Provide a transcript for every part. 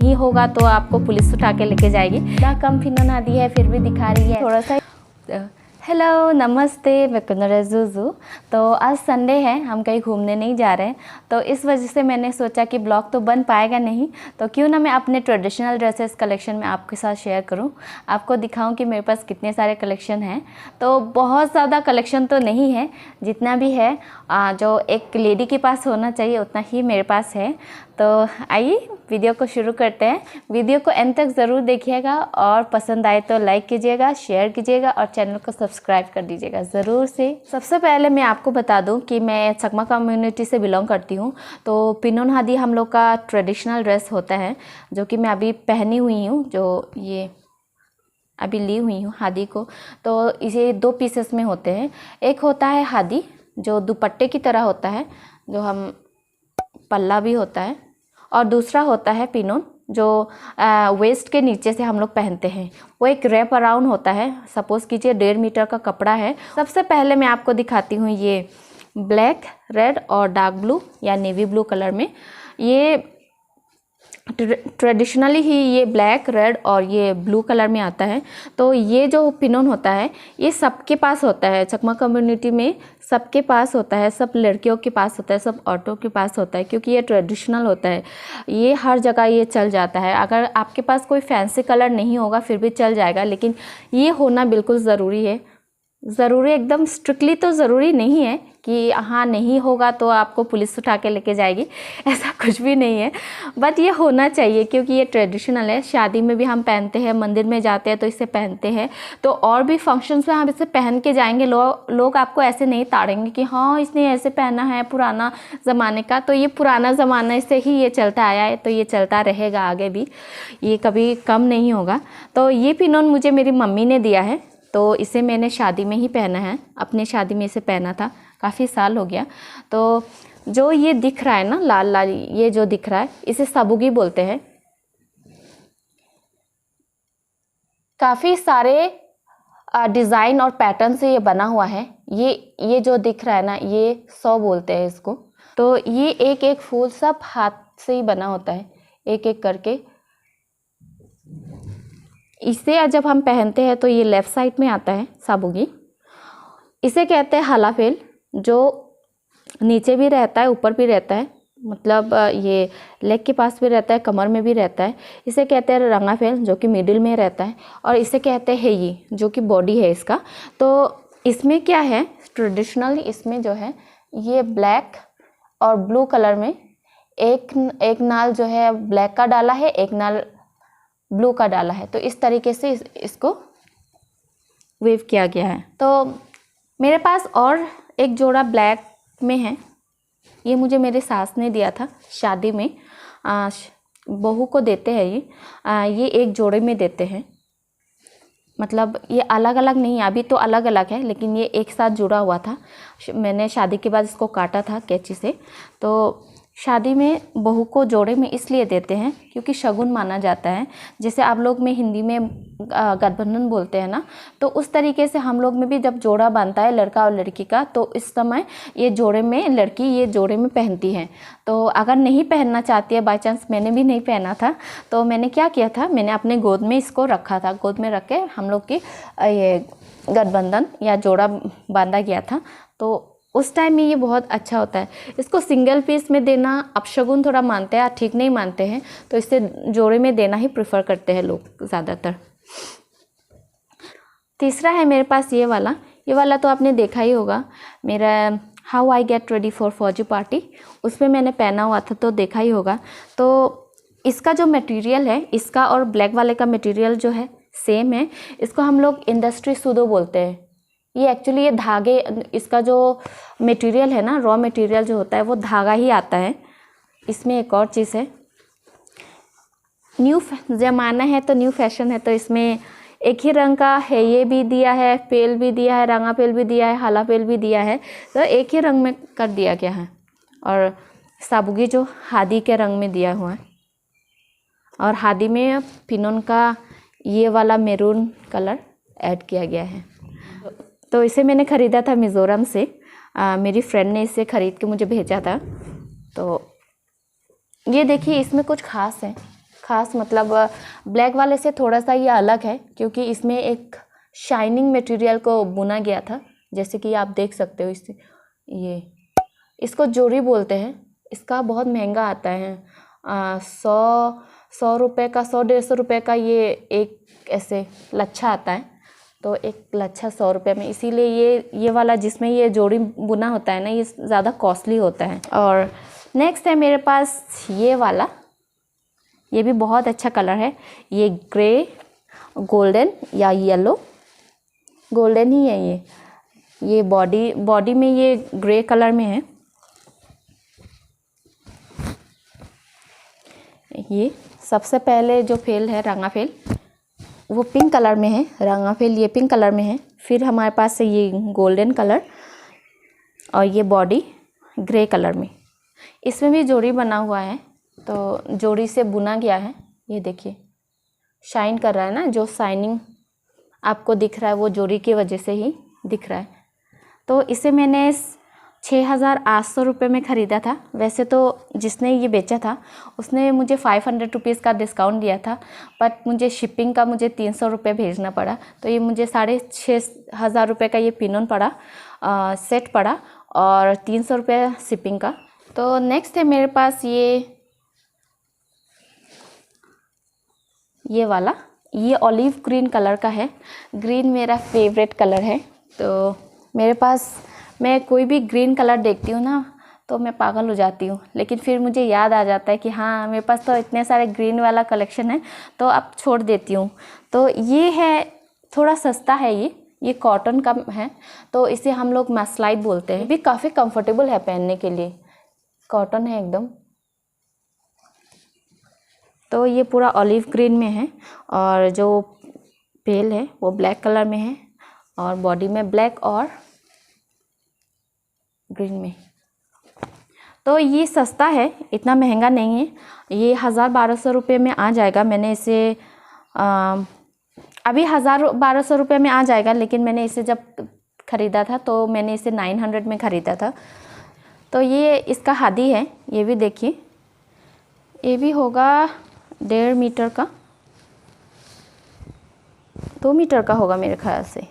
नहीं होगा तो आपको पुलिस उठा के लेके जाएगी। इतना कम फिनोन हादी है फिर भी दिखा रही है थोड़ा सा। हेलो नमस्ते, मैं कुनर जुजू। तो आज संडे है, हम कहीं घूमने नहीं जा रहे हैं, तो इस वजह से मैंने सोचा कि ब्लॉग तो बन पाएगा नहीं, तो क्यों ना मैं अपने ट्रेडिशनल ड्रेसेस कलेक्शन में आपके साथ शेयर करूं, आपको दिखाऊं कि मेरे पास कितने सारे कलेक्शन हैं। तो बहुत ज़्यादा कलेक्शन तो नहीं है, जितना भी है जो एक लेडी के पास होना चाहिए उतना ही मेरे पास है। तो आइए वीडियो को शुरू करते हैं। वीडियो को एंड तक ज़रूर देखिएगा और पसंद आए तो लाइक कीजिएगा, शेयर कीजिएगा और चैनल को सब्सक्राइब कर दीजिएगा ज़रूर से। सबसे पहले मैं आपको बता दूं कि मैं चकमा कम्युनिटी से बिलोंग करती हूं। तो पिनोन हादी हम लोग का ट्रेडिशनल ड्रेस होता है, जो कि मैं अभी पहनी हुई हूँ, जो ये अभी ली हुई हूँ हादी को। तो इसे दो पीसेस में होते हैं। एक होता है हादी जो दुपट्टे की तरह होता है, जो हम पल्ला भी होता है, और दूसरा होता है पिनोन जो वेस्ट के नीचे से हम लोग पहनते हैं। वो एक रैप अराउंड होता है, सपोज़ कीजिए 1.5 मीटर का कपड़ा है। सबसे पहले मैं आपको दिखाती हूँ ये ब्लैक, रेड और डार्क ब्लू या नेवी ब्लू कलर में। ये ट्रेडिशनली ही ये ब्लैक, रेड और ये ब्लू कलर में आता है। तो ये जो पिनोन होता है ये सबके पास होता है, चकमा कम्युनिटी में सबके पास होता है, सब लड़कियों के पास होता है, सब औरतों के पास होता है, क्योंकि ये ट्रेडिशनल होता है। ये हर जगह ये चल जाता है। अगर आपके पास कोई फैंसी कलर नहीं होगा फिर भी चल जाएगा, लेकिन ये होना बिल्कुल ज़रूरी है। ज़रूरी एकदम स्ट्रिक्टली तो ज़रूरी नहीं है कि हाँ नहीं होगा तो आपको पुलिस उठा के लेके जाएगी, ऐसा कुछ भी नहीं है, बट ये होना चाहिए क्योंकि ये ट्रेडिशनल है। शादी में भी हम पहनते हैं, मंदिर में जाते हैं तो इसे पहनते हैं, तो और भी फंक्शंस में हम इसे पहन के जाएंगे। लोग आपको ऐसे नहीं ताड़ेंगे कि हाँ इसने ऐसे पहना है पुराना ज़माने का। तो ये पुराना ज़माने से ही ये चलता आया है, तो ये चलता रहेगा आगे भी, ये कभी कम नहीं होगा। तो ये पिनोन मुझे मेरी मम्मी ने दिया है, तो इसे मैंने शादी में ही पहना है, अपने शादी में इसे पहना था, काफ़ी साल हो गया। तो जो ये दिख रहा है ना लाल लाल, ये जो दिख रहा है इसे साबुगी बोलते हैं। काफ़ी सारे डिज़ाइन और पैटर्न से ये बना हुआ है। ये जो दिख रहा है ना, ये 100 बोलते हैं इसको। तो ये एक एक फूल सब हाथ से ही बना होता है, एक एक करके। इसे जब हम पहनते हैं तो ये लेफ़्ट साइड में आता है साबुगी। इसे कहते हैं हलाफेल, जो नीचे भी रहता है ऊपर भी रहता है, मतलब ये लेग के पास भी रहता है, कमर में भी रहता है। इसे कहते हैं रंगाफेल जो कि मिडिल में रहता है, और इसे कहते हैं ये जो कि बॉडी है इसका। तो इसमें क्या है ट्रेडिशनल, इसमें जो है ये ब्लैक और ब्लू कलर में एक नाल जो है ब्लैक का डाला है, एक नाल ब्लू का डाला है। तो इस तरीके से इसको वेव किया गया है। तो मेरे पास और एक जोड़ा ब्लैक में है, ये मुझे मेरे सास ने दिया था शादी में। बहू को देते हैं ये एक जोड़े में देते हैं, मतलब ये अलग अलग नहीं, अभी तो अलग अलग है, लेकिन ये एक साथ जुड़ा हुआ था। मैंने शादी के बाद इसको काटा था कैंची से। तो शादी में बहू को जोड़े में इसलिए देते हैं क्योंकि शगुन माना जाता है। जैसे आप लोग में हिंदी में गठबंधन बोलते हैं ना, तो उस तरीके से हम लोग में भी जब जोड़ा बांधता है लड़का और लड़की का, तो इस समय ये जोड़े में लड़की ये जोड़े में पहनती है। तो अगर नहीं पहनना चाहती है, बाई चांस मैंने भी नहीं पहना था, तो मैंने क्या किया था, मैंने अपने गोद में इसको रखा था। गोद में रख के हम लोग की ये गठबंधन या जोड़ा बांधा गया था। तो उस टाइम में ये बहुत अच्छा होता है। इसको सिंगल पीस में देना अपशगुन थोड़ा मानते हैं, ठीक नहीं मानते हैं, तो इसे जोड़े में देना ही प्रेफर करते हैं लोग ज़्यादातर। तीसरा है मेरे पास ये वाला तो आपने देखा ही होगा, मेरा how I get ready for फौजी पार्टी, उसमें मैंने पहना हुआ था, तो देखा ही होगा। तो इसका जो मटेरियल है, इसका और ब्लैक वाले का मटेरियल जो है सेम है। इसको हम लोग इंडस्ट्री सूदो बोलते हैं। ये एक्चुअली ये धागे, इसका जो मटेरियल है ना, रॉ मटेरियल जो होता है वो धागा ही आता है। इसमें एक और चीज़ है, न्यू ज़माना है तो न्यू फैशन है, तो इसमें एक ही रंग का है, ये भी दिया है, पेल भी दिया है, रंगा पेल भी दिया है, हाला पेल भी दिया है, तो एक ही रंग में कर दिया गया है। और साबुगी जो हादी के रंग में दिया हुआ है, और हादी में पिनोन का ये वाला मैरून कलर ऐड किया गया है। तो इसे मैंने ख़रीदा था मिज़ोरम से, मेरी फ्रेंड ने इसे ख़रीद के मुझे भेजा था। तो ये देखिए, इसमें कुछ ख़ास है, ख़ास, मतलब ब्लैक वाले से थोड़ा सा ये अलग है क्योंकि इसमें एक शाइनिंग मटेरियल को बुना गया था, जैसे कि आप देख सकते हो। इससे ये इसको जोड़ी बोलते हैं। इसका बहुत महंगा आता है, 100 रुपये का, 100-150 रुपये का ये एक ऐसे लच्छा आता है। तो एक लच्छा 100 रुपये में, इसीलिए ये वाला जिसमें ये जोड़ी बुना होता है ना, ये ज़्यादा कॉस्टली होता है। और नेक्स्ट है मेरे पास ये वाला, ये भी बहुत अच्छा कलर है। ये ग्रे गोल्डन या येलो, गोल्डन ही है ये बॉडी में ये ग्रे कलर में है। ये सबसे पहले जो फेल है रंगा फेल, वो पिंक कलर में है। रंगा फेल ये पिंक कलर में है। फिर हमारे पास है ये गोल्डन कलर और ये बॉडी ग्रे कलर में। इसमें भी जोड़ी बना हुआ है, तो जोड़ी से बुना गया है। ये देखिए शाइन कर रहा है ना, जो शाइनिंग आपको दिख रहा है वो जोड़ी की वजह से ही दिख रहा है। तो इसे मैंने 6,800 रुपये में ख़रीदा था। वैसे तो जिसने ये बेचा था उसने मुझे 500 रुपीज़ का डिस्काउंट दिया था, बट मुझे शिपिंग का मुझे 300 रुपये भेजना पड़ा। तो ये मुझे 6,500 रुपये का ये पिनोन पड़ा, सेट पड़ा, और 300 रुपये शिपिंग का। तो नेक्स्ट है मेरे पास ये वाला, ये ऑलिव ग्रीन कलर का है। ग्रीन मेरा फेवरेट कलर है। तो मेरे पास, मैं कोई भी ग्रीन कलर देखती हूँ ना तो मैं पागल हो जाती हूँ, लेकिन फिर मुझे याद आ जाता है कि हाँ मेरे पास तो इतने सारे ग्रीन वाला कलेक्शन है, तो अब छोड़ देती हूँ। तो ये है, थोड़ा सस्ता है ये कॉटन का है, तो इसे हम लोग मसलाइट बोलते हैं। भी काफ़ी कंफर्टेबल है पहनने के लिए, कॉटन है एकदम। तो ये पूरा ऑलिव ग्रीन में है और जो पेल है वो ब्लैक कलर में है और बॉडी में ब्लैक और ग्रीन में। तो ये सस्ता है, इतना महंगा नहीं है। ये 1,000-1,200 रुपये में आ जाएगा। मैंने इसे अभी 1,000-1,200 रुपये में आ जाएगा, लेकिन मैंने इसे जब ख़रीदा था तो मैंने इसे 900 में ख़रीदा था। तो ये इसका हादी है, ये भी देखिए, ये भी होगा 1.5 मीटर का, 2 मीटर का होगा मेरे ख्याल से।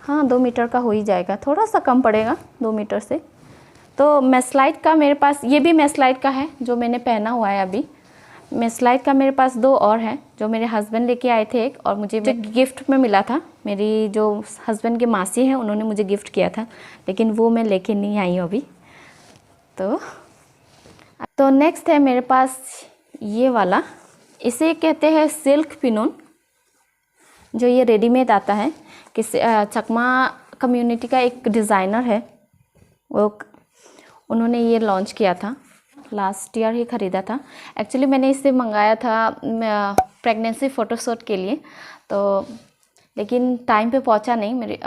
हाँ 2 मीटर का हो ही जाएगा, थोड़ा सा कम पड़ेगा 2 मीटर से। तो मेस्लाइट का मेरे पास, ये भी मेस्लाइट का है जो मैंने पहना हुआ है अभी। मेस्लाइट का मेरे पास 2 और हैं जो मेरे हस्बैंड लेके आए थे एक, और मुझे गिफ्ट में मिला था। मेरी जो हस्बैंड की मासी हैं उन्होंने मुझे गिफ्ट किया था, लेकिन वो मैं लेके नहीं आई हूँ अभी। तो नेक्स्ट है मेरे पास ये वाला, इसे कहते हैं सिल्क पिनोन, जो ये रेडीमेड आता है। चकमा कम्युनिटी का एक डिज़ाइनर है, वो उन्होंने ये लॉन्च किया था, लास्ट ईयर ही ख़रीदा था। एक्चुअली मैंने इसे मंगाया था प्रेगनेंसी फ़ोटोशूट के लिए, तो लेकिन टाइम पे पहुंचा नहीं। मेरे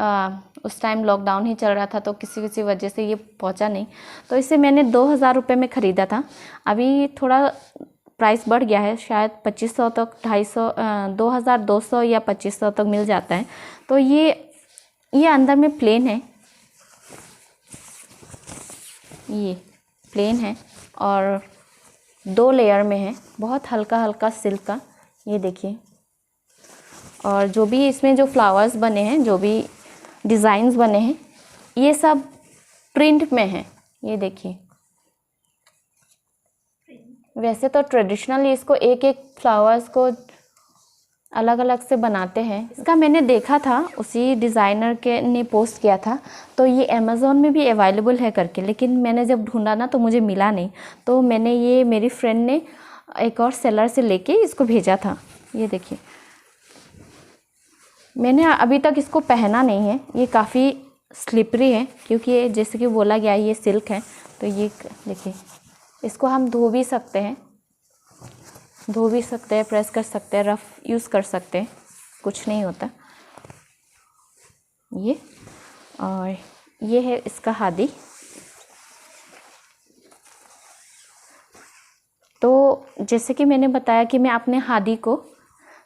उस टाइम लॉकडाउन ही चल रहा था, तो किसी वजह से ये पहुंचा नहीं। तो इसे मैंने 2,000 रुपये में ख़रीदा था। अभी थोड़ा प्राइस बढ़ गया है, शायद 2,500 तक, 250, 2,200 या 2,500 तक मिल जाता है। तो ये अंदर में प्लेन है, ये प्लेन है और 2 लेयर में है, बहुत हल्का हल्का सिल्क का, ये देखिए। और जो भी इसमें जो फ्लावर्स बने हैं, जो भी डिज़ाइंस बने हैं, ये सब प्रिंट में है, ये देखिए। वैसे तो ट्रेडिशनली इसको एक एक फ्लावर्स को अलग अलग से बनाते हैं। इसका मैंने देखा था, उसी डिज़ाइनर के ने पोस्ट किया था, तो ये अमेज़ॉन में भी अवेलेबल है करके, लेकिन मैंने जब ढूंढा ना तो मुझे मिला नहीं। तो मैंने ये, मेरी फ्रेंड ने एक और सेलर से लेके इसको भेजा था। ये देखिए, मैंने अभी तक इसको पहना नहीं है। ये काफ़ी स्लिपरी है क्योंकि ये जैसे कि बोला गया है ये सिल्क है। तो ये देखिए, इसको हम धो भी सकते हैं, प्रेस कर सकते हैं, रफ़ यूज़ कर सकते हैं, कुछ नहीं होता ये। और ये है इसका हादी। तो जैसे कि मैंने बताया कि मैं अपने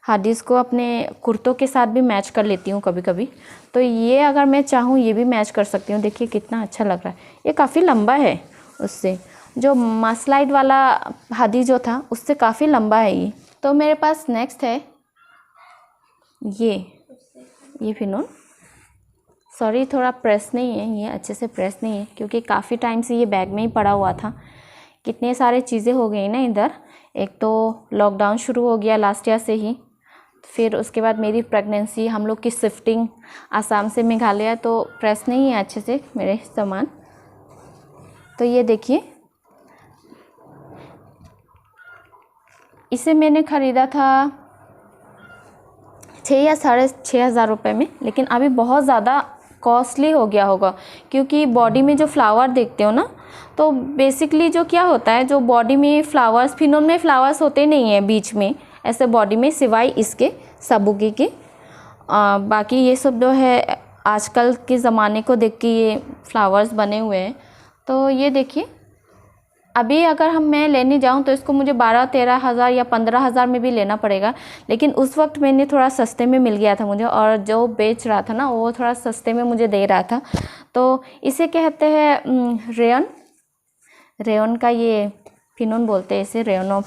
हादीस को अपने कुर्तों के साथ भी मैच कर लेती हूँ कभी कभी। तो ये अगर मैं चाहूँ ये भी मैच कर सकती हूँ। देखिए कितना अच्छा लग रहा है, ये काफ़ी लंबा है उससे, जो मसलाइट वाला हादी जो था उससे काफ़ी लंबा है ये। तो मेरे पास नेक्स्ट है ये फिनोन। सॉरी थोड़ा प्रेस नहीं है, ये अच्छे से प्रेस नहीं है क्योंकि काफ़ी टाइम से ये बैग में ही पड़ा हुआ था। कितने सारे चीज़ें हो गई ना इधर। एक तो लॉकडाउन शुरू हो गया लास्ट ईयर से ही, फिर उसके बाद मेरी प्रेगनेंसी, हम लोग की शिफ्टिंग आसाम से मेघालय, तो प्रेस नहीं है अच्छे से मेरे सामान। तो ये देखिए, इसे मैंने ख़रीदा था 6 या 6,500 रुपये में, लेकिन अभी बहुत ज़्यादा कॉस्टली हो गया होगा क्योंकि बॉडी में जो फ्लावर देखते हो ना, तो बेसिकली जो क्या होता है, जो बॉडी में फ्लावर्स, फिनोन में फ्लावर्स होते नहीं हैं बीच में ऐसे बॉडी में, सिवाय इसके साबुगी के। बाकी ये सब जो है आजकल के ज़माने को देख के ये फ्लावर्स बने हुए हैं। तो ये देखिए, अभी अगर मैं लेने जाऊं तो इसको मुझे 12-13 हज़ार या 15 हज़ार में भी लेना पड़ेगा, लेकिन उस वक्त मैंने थोड़ा सस्ते में मिल गया था मुझे, और जो बेच रहा था ना वो थोड़ा सस्ते में मुझे दे रहा था। तो इसे कहते हैं रेयन का ये फिनोन बोलते हैं इसे, रेयोनो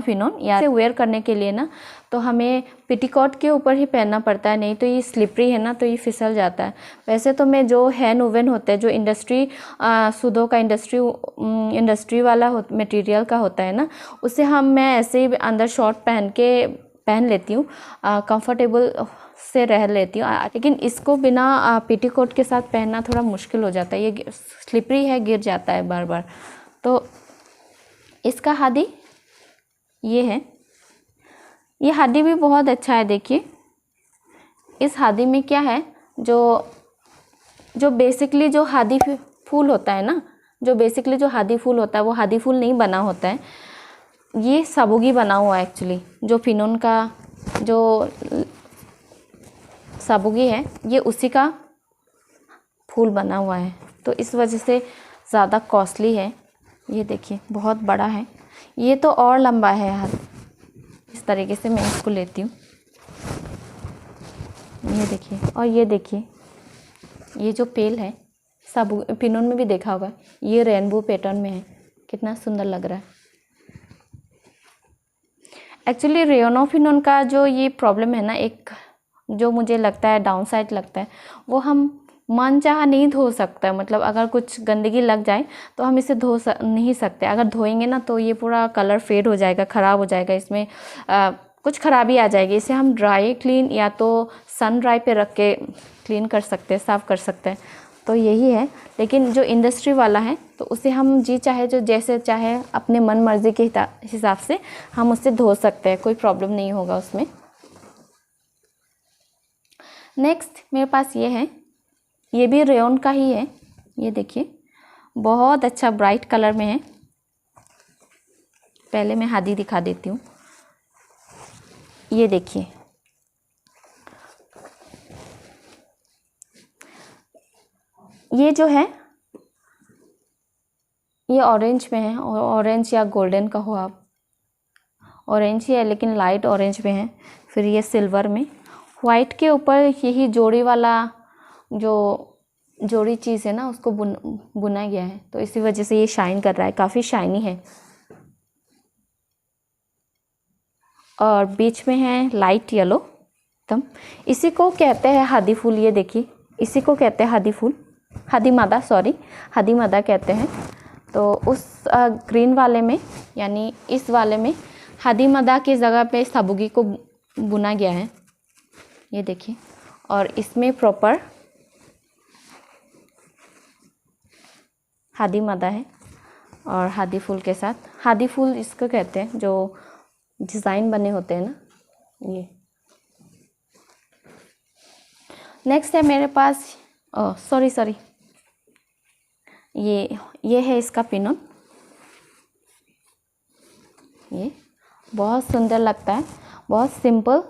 फिनोन। या इसे वेयर करने के लिए ना तो हमें पेटीकोट के ऊपर ही पहनना पड़ता है, नहीं तो ये स्लिपरी है ना, तो ये फिसल जाता है। वैसे तो मैं जो हैंड वोवन होते हैं, जो इंडस्ट्री सूदों का इंडस्ट्री वाला मटेरियल का होता है ना, उसे मैं ऐसे ही अंदर शॉर्ट पहन लेती हूँ, कंफर्टेबल से रह लेती हूँ। लेकिन इसको बिना पेटीकोट के साथ पहनना थोड़ा मुश्किल हो जाता है, ये स्लिपरी है, गिर जाता है बार बार। तो इसका हादी ये है, ये हादी भी बहुत अच्छा है। देखिए इस हादी में क्या है, जो बेसिकली जो हादी फूल होता है ना, जो बेसिकली जो हादी फूल होता है वो हादी फूल नहीं बना होता है, ये साबुगी बना हुआ है एक्चुअली। जो फिनोन का जो साबुगी है ये उसी का फूल बना हुआ है, तो इस वजह से ज़्यादा कॉस्टली है। ये देखिए बहुत बड़ा है, ये तो और लंबा है हाथ। इस तरीके से मैं इसको लेती हूँ, ये देखिए। और ये देखिए, ये जो पेल है फिनोन में भी देखा होगा, ये रेनबो पैटर्न में है, कितना सुंदर लग रहा है। एक्चुअली रेयोनो फिनोन का जो ये प्रॉब्लम है ना, एक जो मुझे लगता है डाउन साइड लगता है, वो हम मन चाहा नहीं धो सकता है। मतलब अगर कुछ गंदगी लग जाए तो हम इसे नहीं सकते। अगर धोएंगे ना तो ये पूरा कलर फेड हो जाएगा, ख़राब हो जाएगा, इसमें कुछ खराबी आ जाएगी। इसे हम ड्राई क्लीन या तो सन ड्राई पे रख के क्लीन कर सकते हैं, साफ़ कर सकते हैं, तो यही है। लेकिन जो इंडस्ट्री वाला है तो उसे हम चाहे जो जैसे चाहे अपने मन मर्जी के हिसाब से हम उससे धो सकते हैं, कोई प्रॉब्लम नहीं होगा उसमें। नेक्स्ट मेरे पास ये है, ये भी रेयन का ही है। ये देखिए बहुत अच्छा ब्राइट कलर में है। पहले मैं हादी दिखा देती हूँ। ये देखिए, ये जो है ये ऑरेंज में है, और ऑरेंज या गोल्डन का हो आप, ऑरेंज ही है लेकिन लाइट ऑरेंज में है। फिर ये सिल्वर में, वाइट के ऊपर यही जोड़ी वाला जो जोड़ी चीज़ है ना उसको बुना गया है, तो इसी वजह से ये शाइन कर रहा है, काफ़ी शाइनी है। और बीच में है लाइट येलो एकदम, इसी को कहते हैं हादी फूल। ये देखिए, इसी को कहते हैं हादी फूल, हादी मादा कहते हैं। तो उस ग्रीन वाले में, यानी इस वाले में हादी मादा की जगह पे साबुगी को बुना गया है। ये देखिए, और इसमें प्रॉपर हादी मादा है और हादी फूल के साथ, हादी फूल इसको कहते हैं जो डिज़ाइन बने होते हैं ना, ये। नेक्स्ट है मेरे पास, सॉरी, ये है इसका पिनोन। ये बहुत सुंदर लगता है, बहुत सिंपल,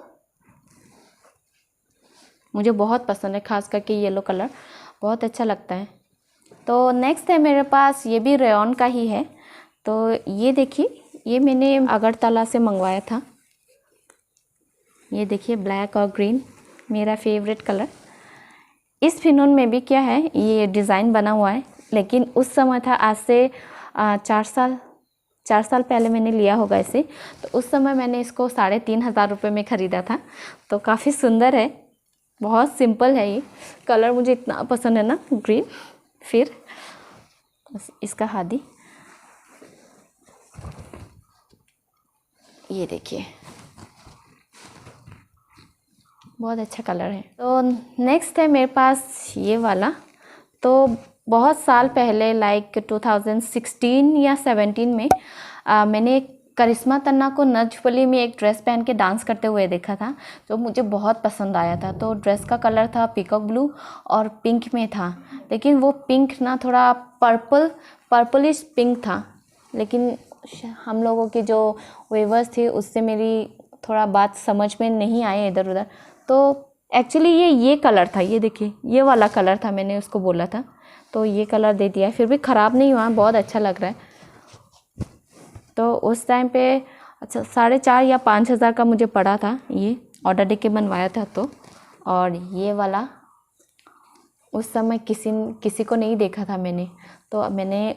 मुझे बहुत पसंद है, खास करके येलो कलर बहुत अच्छा लगता है। तो नेक्स्ट है मेरे पास, ये भी रेयन का ही है। तो ये देखिए, ये मैंने अगरतला से मंगवाया था। ये देखिए ब्लैक और ग्रीन, मेरा फेवरेट कलर। इस फिनोन में भी क्या है, ये डिज़ाइन बना हुआ है, लेकिन उस समय था आज से 4 साल पहले मैंने लिया होगा इसे। तो उस समय मैंने इसको 3,500 रुपये में ख़रीदा था। तो काफ़ी सुंदर है, बहुत सिंपल है। ये कलर मुझे इतना पसंद है ना, ग्रीन। फिर इसका हादी ये देखिए, बहुत अच्छा कलर है। तो नेक्स्ट है मेरे पास ये वाला। तो बहुत साल पहले लाइक 2016 या 17 में मैंने करिश्मा तन्ना को नच बली में एक ड्रेस पहन के डांस करते हुए देखा था, जो मुझे बहुत पसंद आया था। तो ड्रेस का कलर था पीकॉक ब्लू और पिंक में था, लेकिन वो पिंक ना थोड़ा पर्पलिश पिंक था। लेकिन हम लोगों की जो वेवर्स थी उससे मेरी थोड़ा बात समझ में नहीं आई इधर उधर। तो एक्चुअली ये कलर था, ये देखिए ये वाला कलर था, मैंने उसको बोला था। तो ये कलर दे दिया है, फिर भी ख़राब नहीं हुआ, बहुत अच्छा लग रहा है। तो उस टाइम पे अच्छा 4,500 या 5,000 का मुझे पड़ा था, ये ऑर्डर दे के बनवाया था। तो और ये वाला उस समय किसी को नहीं देखा था मैंने, तो मैंने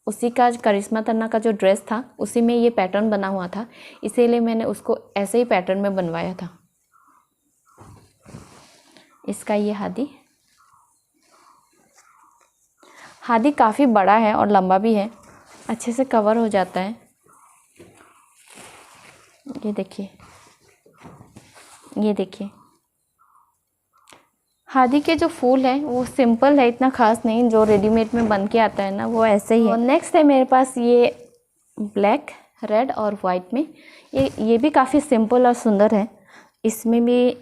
उसी का करिश्मा तन्ना का जो ड्रेस था उसी में ये पैटर्न बना हुआ था, इसीलिए मैंने उसको ऐसे ही पैटर्न में बनवाया था। इसका ये हादी काफ़ी बड़ा है और लंबा भी है, अच्छे से कवर हो जाता है। ये देखिए हादी के जो फूल है वो सिंपल है, इतना ख़ास नहीं, जो रेडीमेड में बन के आता है ना वो ऐसे ही है। नेक्स्ट है मेरे पास ये ब्लैक, रेड और वाइट में। ये भी काफ़ी सिंपल और सुंदर है। इसमें भी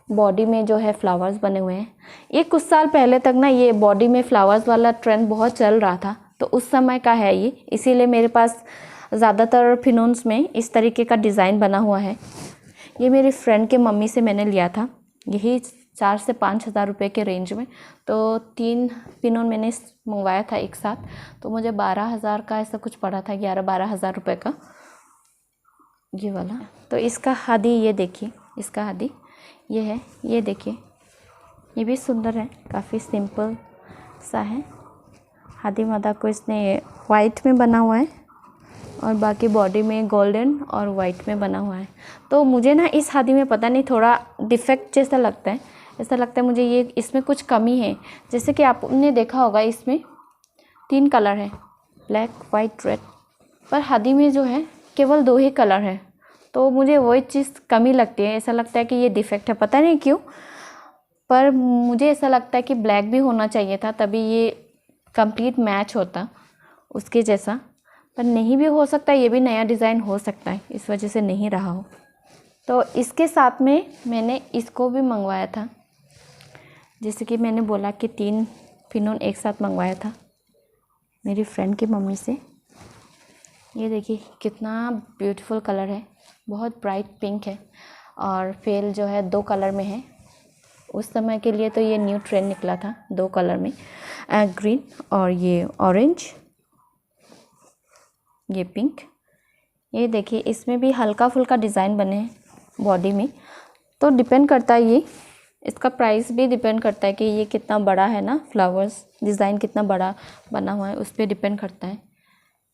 बॉडी में जो है फ्लावर्स बने हुए हैं। ये कुछ साल पहले तक ना ये बॉडी में फ्लावर्स वाला ट्रेंड बहुत चल रहा था, तो उस समय का है ये, इसीलिए मेरे पास ज़्यादातर फिनोन्स में इस तरीके का डिज़ाइन बना हुआ है। ये मेरी फ्रेंड के मम्मी से मैंने लिया था, यही 4 से 5,000 रुपये के रेंज में। तो 3 पिनोन मैंने मंगवाया था एक साथ, तो मुझे 12,000 का ऐसा कुछ पड़ा था, 11-12,000 रुपये का ये वाला। तो इसका हादी ये देखिए, इसका हादी ये है, ये देखिए, ये भी सुंदर है, काफ़ी सिंपल सा है। हादी माता को इसने वाइट में बना हुआ है और बाकी बॉडी में गोल्डन और वाइट में बना हुआ है। तो मुझे ना इस हादी में पता नहीं थोड़ा डिफेक्ट जैसा लगता है, ऐसा लगता है मुझे ये इसमें कुछ कमी है। जैसे कि आपने देखा होगा इसमें 3 कलर है, ब्लैक, वाइट, रेड, पर हादी में जो है केवल 2 ही कलर है। तो मुझे वही चीज़ कमी लगती है, ऐसा लगता है कि ये डिफेक्ट है, पता नहीं क्यों, पर मुझे ऐसा लगता है कि ब्लैक भी होना चाहिए था, तभी ये कंप्लीट मैच होता उसके जैसा। पर नहीं भी हो सकता, ये भी नया डिज़ाइन हो सकता है, इस वजह से नहीं रहा हो। तो इसके साथ में मैंने इसको भी मंगवाया था, जैसे कि मैंने बोला कि 3 फिनोन एक साथ मंगवाया था मेरी फ्रेंड की मम्मी से। ये देखिए कितना ब्यूटीफुल कलर है, बहुत ब्राइट पिंक है और फेल जो है 2 कलर में है। उस समय के लिए तो ये न्यू ट्रेंड निकला था 2 कलर में, ग्रीन और ये ऑरेंज, ये पिंक। ये देखिए इसमें भी हल्का फुल्का डिज़ाइन बने हैं बॉडी में। तो डिपेंड करता है, ये इसका प्राइस भी डिपेंड करता है कि ये कितना बड़ा है ना, फ्लावर्स डिज़ाइन कितना बड़ा बना हुआ है उस पर डिपेंड करता है।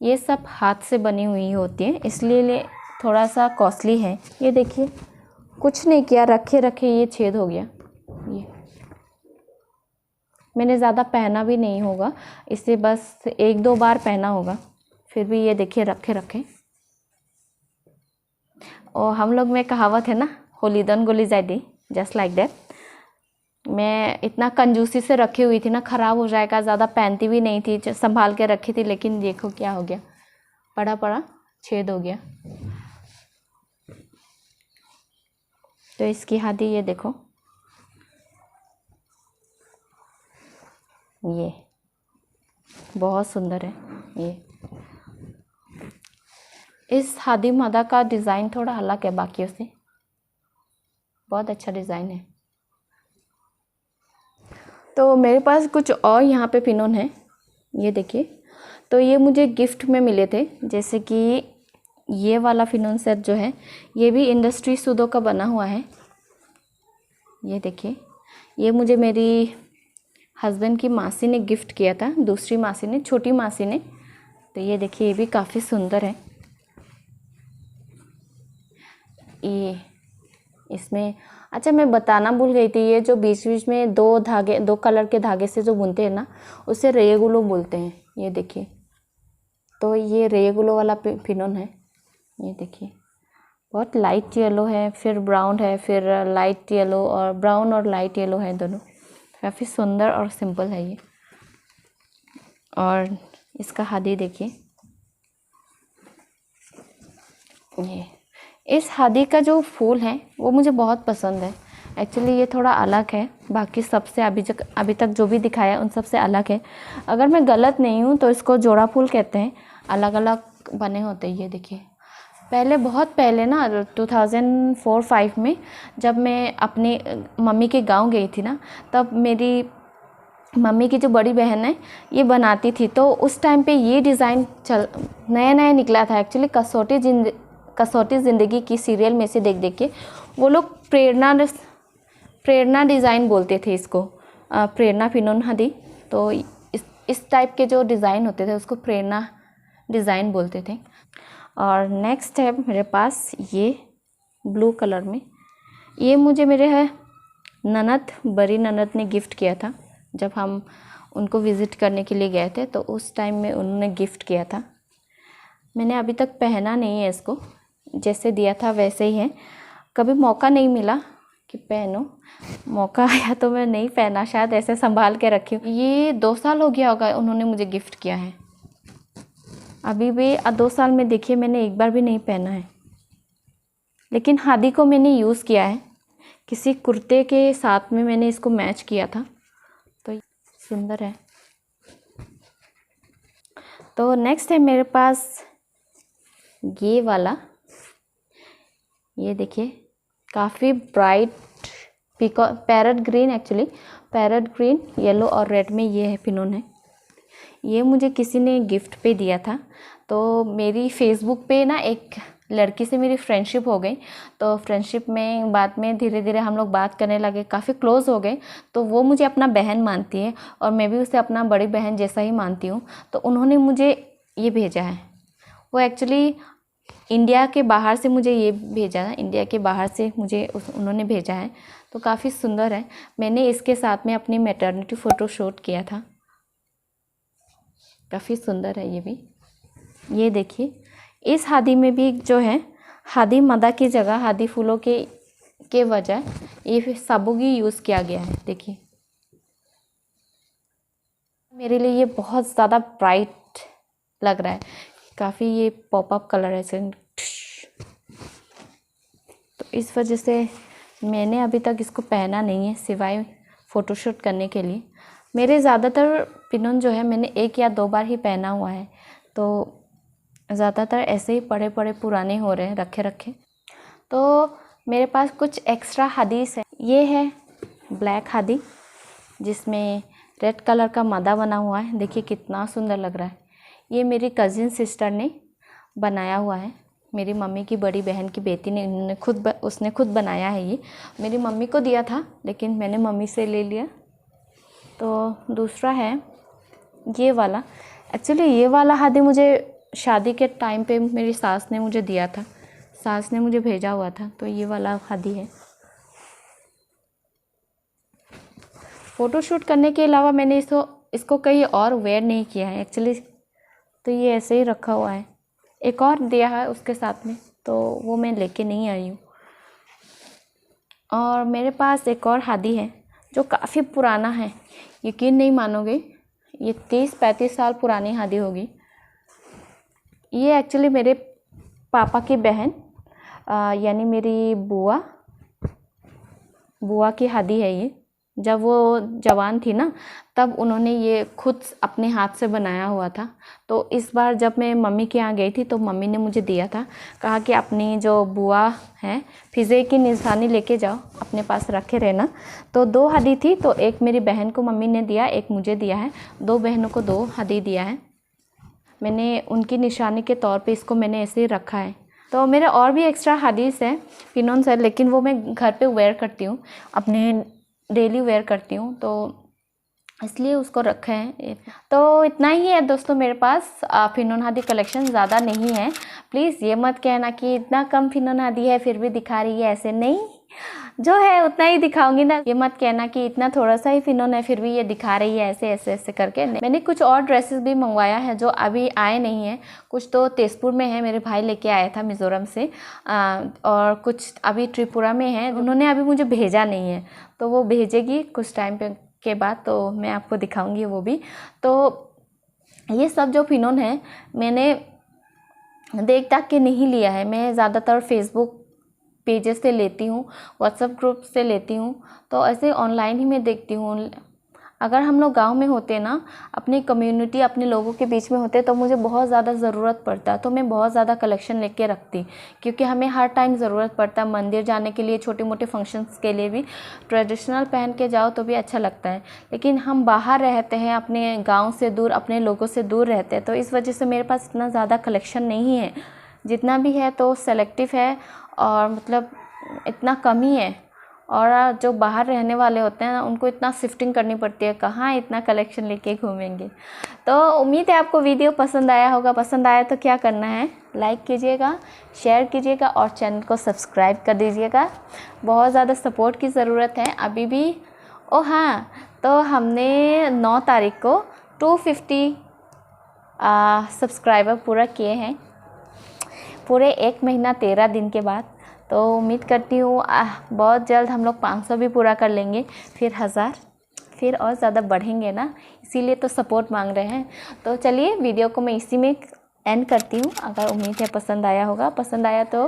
ये सब हाथ से बनी हुई होती है, इसलिए थोड़ा सा कॉस्टली है। ये देखिए कुछ नहीं किया, रखे रखे ये छेद हो गया। ये मैंने ज़्यादा पहना भी नहीं होगा, इसे बस 1-2 बार पहना होगा, फिर भी ये देखिए रखे रखे। और हम लोग में कहावत है ना, होलीदन गोली जायदी, जस्ट लाइक दैट। मैं इतना कंजूसी से रखी हुई थी ना, ख़राब हो जाएगा, ज़्यादा पहनती भी नहीं थी, संभाल के रखी थी, लेकिन देखो क्या हो गया, पड़ा छेद हो गया। तो इसकी हादी ये देखो, ये बहुत सुंदर है। ये इस हादी मादा का डिज़ाइन थोड़ा अलग है बाकियों से, बहुत अच्छा डिज़ाइन है। तो मेरे पास कुछ और यहाँ पे पिनोन है, ये देखिए। तो ये मुझे गिफ्ट में मिले थे, जैसे कि ये वाला फिनोन सेट जो है ये भी इंडस्ट्री सूदो का बना हुआ है। ये देखिए, ये मुझे मेरी हस्बैंड की मासी ने गिफ्ट किया था, दूसरी मासी ने, छोटी मासी ने। तो ये देखिए, ये भी काफ़ी सुंदर है। ये इसमें, अच्छा मैं बताना भूल गई थी, ये जो बीच बीच में दो धागे, दो कलर के धागे से जो बुनते हैं ना, उसे रेगुलो बोलते हैं। ये देखिए, तो ये रेगुलो वाला पिनोन है। ये देखिए, बहुत लाइट येलो है, फिर ब्राउन है, फिर लाइट येलो, और ब्राउन और लाइट येलो है दोनों। काफ़ी सुंदर और सिंपल है ये। और इसका हादी देखिए, ये इस हादी का जो फूल है वो मुझे बहुत पसंद है। एक्चुअली ये थोड़ा अलग है, बाकी सबसे अभी तक जो भी दिखाया उन सबसे अलग है। अगर मैं गलत नहीं हूँ तो इसको जोड़ा फूल कहते हैं, अलग अलग बने होते हैं। ये देखिए, पहले, बहुत पहले ना 2004-05 में जब मैं अपनी मम्मी के गांव गई थी ना, तब मेरी मम्मी की जो बड़ी बहन है ये बनाती थी। तो उस टाइम पे ये डिज़ाइन नया नया निकला था। एक्चुअली कसौटी ज़िंदगी की सीरियल में से देख देख के वो लोग प्रेरणा डिज़ाइन बोलते थे इसको, प्रेरणा पिनोन हादी। तो इस टाइप के जो डिज़ाइन होते थे उसको प्रेरणा डिज़ाइन बोलते थे। और नेक्स्ट है मेरे पास ये ब्लू कलर में, ये मुझे मेरे है ननद, बड़ी ननद ने गिफ्ट किया था। जब हम उनको विज़िट करने के लिए गए थे तो उस टाइम में उन्होंने गिफ्ट किया था। मैंने अभी तक पहना नहीं है इसको, जैसे दिया था वैसे ही है। कभी मौका नहीं मिला कि पहनो, मौका आया तो मैं नहीं पहना, शायद ऐसे संभाल के रखी हूँ। ये 2 साल हो गया होगा उन्होंने मुझे गिफ्ट किया है। अभी भी 2 साल में देखिए मैंने एक बार भी नहीं पहना है। लेकिन हादी को मैंने यूज़ किया है, किसी कुर्ते के साथ में मैंने इसको मैच किया था, तो सुंदर है। तो नेक्स्ट है मेरे पास ये वाला, ये देखिए काफ़ी bright parrot green, actually parrot green, yellow और रेड में ये है पिनोन है। ये मुझे किसी ने गिफ्ट पे दिया था। तो मेरी फेसबुक पे ना एक लड़की से मेरी फ्रेंडशिप हो गई। तो फ्रेंडशिप में बाद में धीरे धीरे हम लोग बात करने लगे, काफ़ी क्लोज़ हो गए। तो वो मुझे अपना बहन मानती है और मैं भी उसे अपना बड़ी बहन जैसा ही मानती हूँ। तो उन्होंने मुझे ये भेजा है। वो एक्चुअली इंडिया के बाहर से मुझे ये भेजा है, इंडिया के बाहर से मुझे उन्होंने भेजा है। तो काफ़ी सुंदर है। मैंने इसके साथ में अपनी मैटरनिटी फ़ोटो शूट किया था। काफ़ी सुंदर है ये भी। ये देखिए, इस हादी में भी जो है, हादी मदा की जगह हादी फूलों के वजह ये साबुगी यूज़ किया गया है। देखिए, मेरे लिए ये बहुत ज़्यादा ब्राइट लग रहा है, काफ़ी ये पॉपअप कलर है ऐसे। तो इस वजह से मैंने अभी तक इसको पहना नहीं है, सिवाय फ़ोटोशूट करने के लिए। मेरे ज़्यादातर पिनोन जो है मैंने 1 या 2 बार ही पहना हुआ है। तो ज़्यादातर ऐसे ही पड़े पड़े पुराने हो रहे हैं, रखे रखे। तो मेरे पास कुछ एक्स्ट्रा हादीस है। ये है ब्लैक हादी, जिसमें रेड कलर का मादा बना हुआ है। देखिए कितना सुंदर लग रहा है। ये मेरी कज़िन सिस्टर ने बनाया हुआ है, मेरी मम्मी की बड़ी बहन की बेटी ने, उसने खुद बनाया है। ये मेरी मम्मी को दिया था, लेकिन मैंने मम्मी से ले लिया। तो दूसरा है ये वाला। एक्चुअली ये वाला हादी मुझे शादी के टाइम पे मेरी सास ने मुझे दिया था, सास ने मुझे भेजा हुआ था। तो ये वाला हादी है। फ़ोटोशूट करने के अलावा मैंने इसको कहीं और वेयर नहीं किया है एक्चुअली। तो ये ऐसे ही रखा हुआ है। एक और दिया है उसके साथ में, तो वो मैं लेके नहीं आई हूँ। और मेरे पास एक और हादी है जो काफ़ी पुराना है, यकीन नहीं मानोगे, ये 30-35 साल पुरानी हादी होगी। ये एक्चुअली मेरे पापा की बहन यानी मेरी बुआ की हादी है ये। जब वो जवान थी ना, तब उन्होंने ये खुद अपने हाथ से बनाया हुआ था। तो इस बार जब मैं मम्मी के यहाँ गई थी तो मम्मी ने मुझे दिया था, कहा कि अपनी जो बुआ है फिज़े की निशानी लेके जाओ, अपने पास रखे रहना। तो 2 हादी थी, तो एक मेरी बहन को मम्मी ने दिया, एक मुझे दिया है। 2 बहनों को 2 हादी दिया है। मैंने उनकी निशानी के तौर पे इसको मैंने ऐसे ही रखा है। तो मेरे और भी एक्स्ट्रा हादीस है, पिनोन्स है, लेकिन वो मैं घर पे वेयर करती हूँ, अपने डेली वेयर करती हूँ। तो इसलिए उसको रखे हैं। तो इतना ही है दोस्तों मेरे पास फिनोन हादी कलेक्शन, ज़्यादा नहीं है। प्लीज़ ये मत कहना कि इतना कम फिनोन हादी है फिर भी दिखा रही है, ऐसे नहीं, जो है उतना ही दिखाऊंगी ना। ये मत कहना कि इतना थोड़ा सा ही फिनोन है फिर भी ये दिखा रही है ऐसे ऐसे ऐसे करके। मैंने कुछ और ड्रेसेस भी मंगवाया है जो अभी आए नहीं हैं। कुछ तो तेजपुर में है, मेरे भाई लेके आया था मिज़ोरम से, और कुछ अभी त्रिपुरा में है, उन्होंने अभी मुझे भेजा नहीं है, तो वो भेजेगी कुछ टाइम के बाद, तो मैं आपको दिखाऊंगी वो भी। तो ये सब जो फिनोन है मैंने देख दाख के नहीं लिया है, मैं ज़्यादातर फेसबुक पेजेस से लेती हूँ, व्हाट्सएप ग्रुप से लेती हूँ, तो ऐसे ऑनलाइन ही मैं देखती हूँ। अगर हम लोग गांव में होते ना, अपनी कम्युनिटी अपने लोगों के बीच में होते, तो मुझे बहुत ज़्यादा ज़रूरत पड़ता, तो मैं बहुत ज़्यादा कलेक्शन लेके रखती, क्योंकि हमें हर टाइम ज़रूरत पड़ता, मंदिर जाने के लिए, छोटे मोटे फंक्शंस के लिए भी ट्रेडिशनल पहन के जाओ तो भी अच्छा लगता है। लेकिन हम बाहर रहते हैं, अपने गाँव से दूर, अपने लोगों से दूर रहते हैं, तो इस वजह से मेरे पास इतना ज़्यादा कलेक्शन नहीं है। जितना भी है तो सेलेक्टिव है, और मतलब इतना कम ही है। और जो बाहर रहने वाले होते हैं उनको इतना शिफ्टिंग करनी पड़ती है, कहाँ इतना कलेक्शन लेके घूमेंगे। तो उम्मीद है आपको वीडियो पसंद आया होगा। पसंद आया तो क्या करना है, लाइक कीजिएगा, शेयर कीजिएगा और चैनल को सब्सक्राइब कर दीजिएगा। बहुत ज़्यादा सपोर्ट की ज़रूरत है अभी भी। ओ हाँ, तो हमने 9 तारीख को 250 सब्सक्राइबर पूरा किए हैं, पूरे 1 महीना 13 दिन के बाद। तो उम्मीद करती हूँ बहुत जल्द हम लोग 500 भी पूरा कर लेंगे, फिर 1000, फिर और ज़्यादा बढ़ेंगे ना, इसीलिए तो सपोर्ट मांग रहे हैं। तो चलिए वीडियो को मैं इसी में एंड करती हूँ। अगर उम्मीद है पसंद आया होगा, पसंद आया तो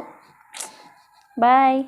बाय।